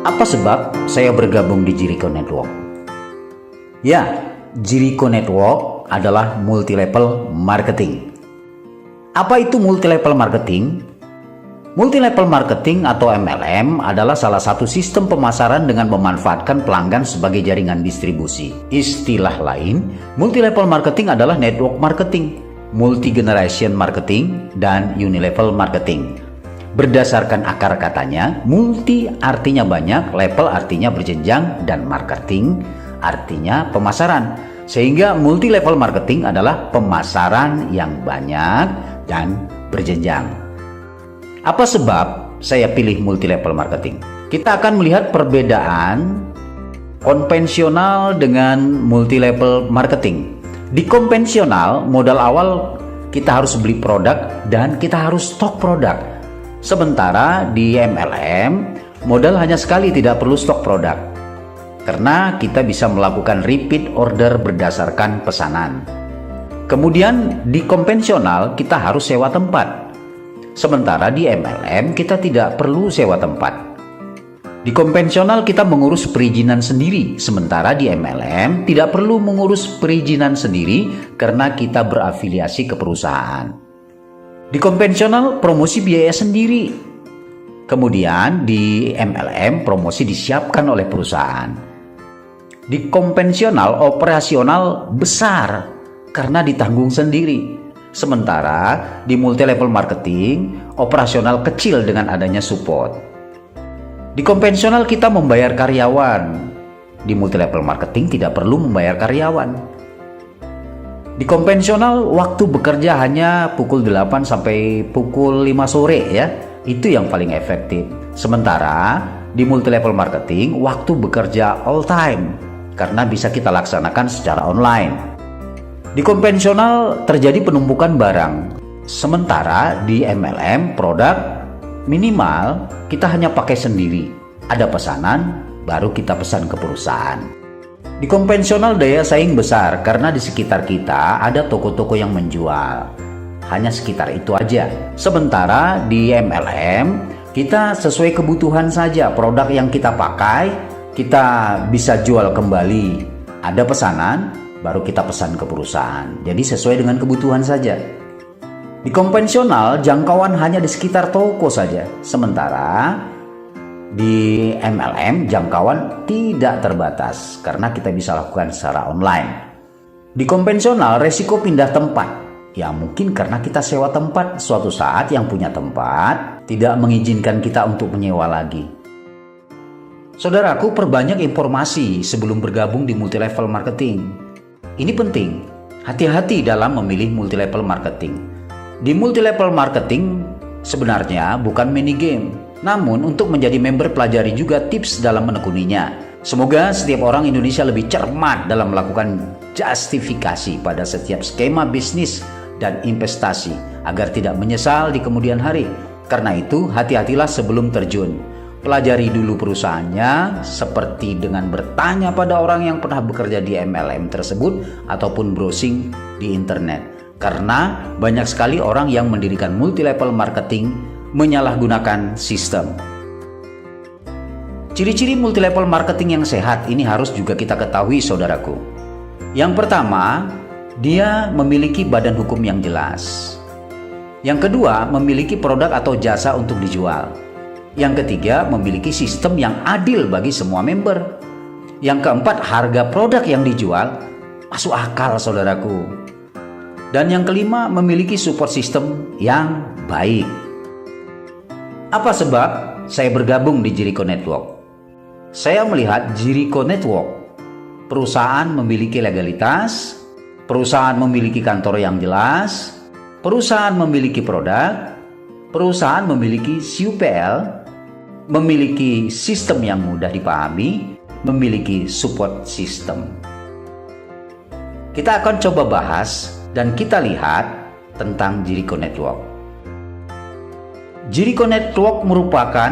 Apa sebab saya bergabung di Jericho Network? Ya, Jericho Network adalah multi-level marketing. Apa itu multi-level marketing? Multi-level marketing atau MLM adalah salah satu sistem pemasaran dengan memanfaatkan pelanggan sebagai jaringan distribusi. Istilah lain, multi-level marketing adalah network marketing, multi-generation marketing, dan unilevel marketing. Berdasarkan akar katanya, multi artinya banyak, level artinya berjenjang, dan marketing artinya pemasaran. Sehingga multi-level marketing adalah pemasaran yang banyak dan berjenjang. Apa sebab saya pilih multi-level marketing? Kita akan melihat perbedaan konvensional dengan multi-level marketing. Di konvensional, modal awal kita harus beli produk dan kita harus stok produk. Sementara di MLM, modal hanya sekali, tidak perlu stok produk. Karena kita bisa melakukan repeat order berdasarkan pesanan. Kemudian di konvensional kita harus sewa tempat. Sementara di MLM kita tidak perlu sewa tempat. Di konvensional kita mengurus perizinan sendiri, sementara di MLM tidak perlu mengurus perizinan sendiri karena kita berafiliasi ke perusahaan. Di konvensional promosi biaya sendiri. Kemudian di MLM promosi disiapkan oleh perusahaan. Di konvensional operasional besar karena ditanggung sendiri. Sementara di multi-level marketing operasional kecil dengan adanya support. Di konvensional kita membayar karyawan. Di multi-level marketing tidak perlu membayar karyawan. Di konvensional waktu bekerja hanya pukul 8 sampai pukul 5 sore ya. Itu yang paling efektif. Sementara di multi-level marketing waktu bekerja all time karena bisa kita laksanakan secara online. Di konvensional terjadi penumpukan barang. Sementara di MLM produk minimal kita hanya pakai sendiri. Ada pesanan baru kita pesan ke perusahaan. Di konvensional daya saing besar karena di sekitar kita ada toko-toko yang menjual. Hanya sekitar itu aja. Sementara di MLM kita sesuai kebutuhan saja. Produk yang kita pakai kita bisa jual kembali. Ada pesanan baru kita pesan ke perusahaan. Jadi sesuai dengan kebutuhan saja. Di konvensional jangkauan hanya di sekitar toko saja. Sementara di MLM jangkauan tidak terbatas karena kita bisa lakukan secara online. Di konvensional resiko pindah tempat. Ya mungkin karena kita sewa tempat, suatu saat yang punya tempat tidak mengizinkan kita untuk menyewa lagi. Saudaraku, perbanyak informasi sebelum bergabung di multi-level marketing. Ini penting, hati-hati dalam memilih multi-level marketing. Di multi-level marketing sebenarnya bukan mini game. Namun untuk menjadi member pelajari juga tips dalam menekuninya. Semoga setiap orang Indonesia lebih cermat dalam melakukan justifikasi pada setiap skema bisnis dan investasi agar tidak menyesal di kemudian hari. Karena itu hati-hatilah sebelum terjun. Pelajari dulu perusahaannya seperti dengan bertanya pada orang yang pernah bekerja di MLM tersebut ataupun browsing di internet. Karena banyak sekali orang yang mendirikan multi-level marketing menyalahgunakan sistem. Ciri-ciri multi-level marketing yang sehat ini harus juga kita ketahui, saudaraku. Yang pertama, dia memiliki badan hukum yang jelas. Yang kedua, memiliki produk atau jasa untuk dijual. Yang ketiga, memiliki sistem yang adil bagi semua member. Yang keempat, harga produk yang dijual masuk akal, saudaraku. Dan yang kelima, memiliki support system yang baik. Apa sebab saya bergabung di Jericho Network? Saya melihat Jericho Network, perusahaan memiliki legalitas, perusahaan memiliki kantor yang jelas, perusahaan memiliki produk, perusahaan memiliki CUPL, memiliki sistem yang mudah dipahami, memiliki support system. Kita akan coba bahas dan kita lihat tentang Jericho Network. Jericho Network merupakan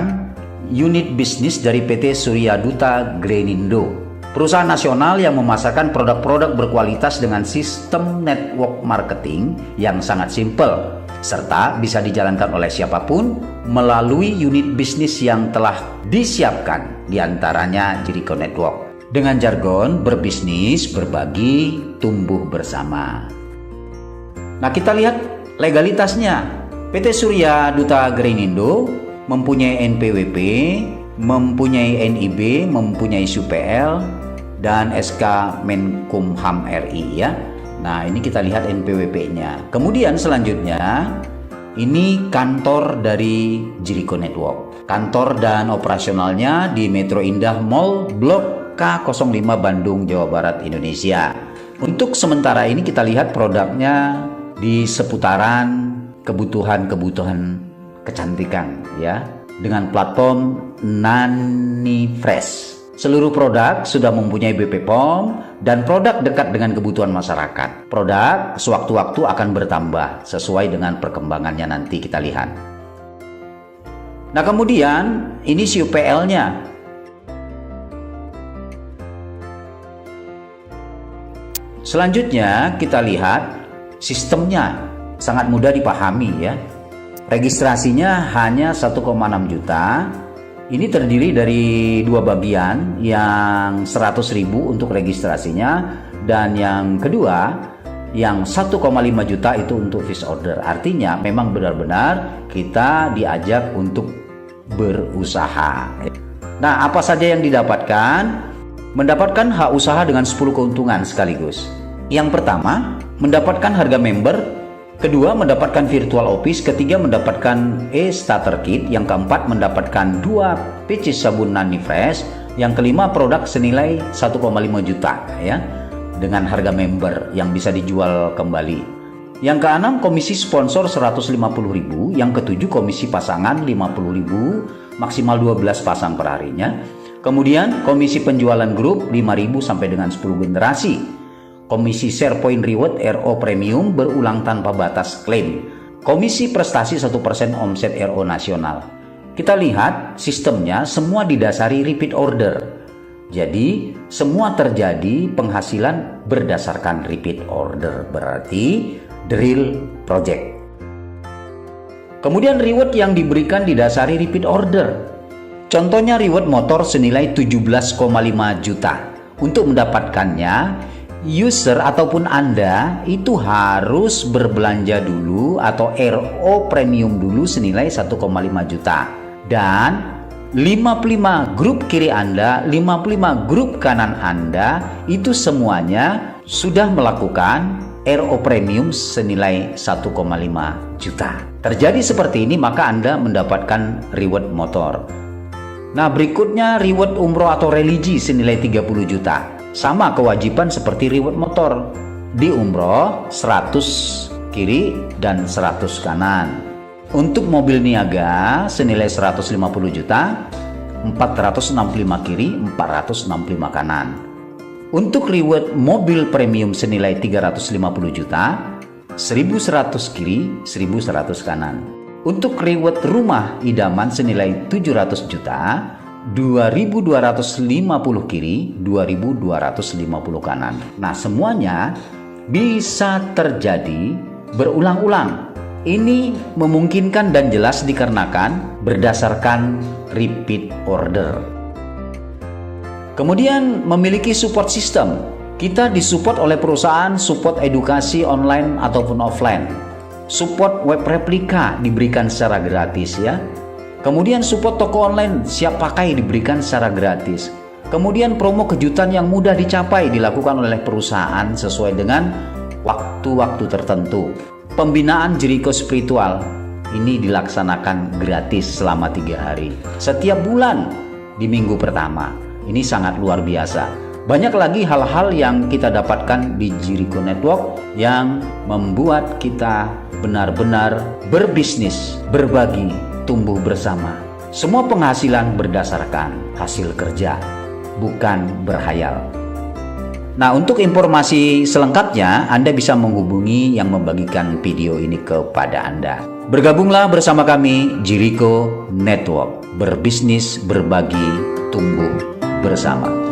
unit bisnis dari PT Surya Duta Grenindo, perusahaan nasional yang memasarkan produk-produk berkualitas dengan sistem network marketing yang sangat simpel. serta bisa dijalankan oleh siapapun melalui unit bisnis yang telah disiapkan, diantaranya Jericho Network. Dengan jargon berbisnis, berbagi, tumbuh bersama. Nah, kita lihat legalitasnya. PT Surya Duta Greenindo mempunyai NPWP, mempunyai NIB, mempunyai SUPL, dan SK Menkumham RI ya. Nah, ini kita lihat NPWP-nya. Kemudian selanjutnya, ini kantor dari Jericho Network. Kantor dan operasionalnya di Metro Indah Mall Blok K05 Bandung, Jawa Barat, Indonesia. Untuk sementara ini kita lihat produknya di seputaran kebutuhan kecantikan ya, dengan platform Nani Fresh. Seluruh produk sudah mempunyai BP POM dan produk dekat dengan kebutuhan masyarakat. Produk sewaktu-waktu akan bertambah sesuai dengan perkembangannya, nanti kita lihat. Nah, kemudian ini SUPL-nya. Selanjutnya kita lihat sistemnya, sangat mudah dipahami ya. Registrasinya hanya 1,6 juta. Ini terdiri dari dua bagian, yang 100.000 untuk registrasinya, dan yang kedua yang 1,5 juta itu untuk fish order. Artinya memang benar-benar kita diajak untuk berusaha. Nah, apa saja yang didapatkan? Mendapatkan hak usaha dengan 10 keuntungan sekaligus. Yang pertama, mendapatkan harga member. Kedua, mendapatkan virtual office. Ketiga, mendapatkan e-starter kit. Yang keempat, mendapatkan 2 PC sabun Nani Fresh. Yang kelima, produk senilai 1,5 juta ya, dengan harga member yang bisa dijual kembali. Yang keenam, komisi sponsor 150.000. Yang ketujuh, komisi pasangan 50.000, maksimal 12 pasang per harinya. Kemudian komisi penjualan grup 5.000 sampai dengan 10 generasi. Komisi Share Point Reward RO Premium berulang tanpa batas klaim. Komisi prestasi 1% omset RO nasional. Kita lihat sistemnya semua didasari repeat order. Jadi semua terjadi penghasilan berdasarkan repeat order, berarti the real project. Kemudian reward yang diberikan didasari repeat order. Contohnya reward motor senilai 17,5 juta. Untuk mendapatkannya, user ataupun Anda itu harus berbelanja dulu atau RO premium dulu senilai 1,5 juta. Dan 55 grup kiri Anda, 55 grup kanan Anda itu semuanya sudah melakukan RO premium senilai 1,5 juta. Terjadi seperti ini, maka Anda mendapatkan reward motor. Nah, berikutnya reward umroh atau religi senilai 30 juta. Sama kewajiban seperti reward motor. Di umroh 100 kiri dan 100 kanan. Untuk mobil niaga senilai 150 juta, 465 kiri, 465 kanan. Untuk reward mobil premium senilai 350 juta, 1100 kiri, 1100 kanan. Untuk reward rumah idaman senilai 700 juta, 2.250 kiri, 2.250 kanan. Nah, semuanya bisa terjadi berulang-ulang. Ini memungkinkan dan jelas dikarenakan berdasarkan repeat order. Kemudian memiliki support system. Kita disupport oleh perusahaan support edukasi online ataupun offline. Support web replika diberikan secara gratis ya. Kemudian support toko online siap pakai diberikan secara gratis. Kemudian promo kejutan yang mudah dicapai dilakukan oleh perusahaan sesuai dengan waktu-waktu tertentu. Pembinaan Jericho Spiritual ini dilaksanakan gratis selama 3 hari setiap bulan di minggu pertama. Ini sangat luar biasa. Banyak lagi hal-hal yang kita dapatkan di Jericho Network yang membuat kita benar-benar berbisnis, berbagi, tumbuh bersama. Semua penghasilan berdasarkan hasil kerja, bukan berhayal. Nah, untuk informasi selengkapnya Anda bisa menghubungi yang membagikan video ini kepada Anda. Bergabunglah bersama kami Jericho Network, berbisnis, berbagi, tumbuh bersama.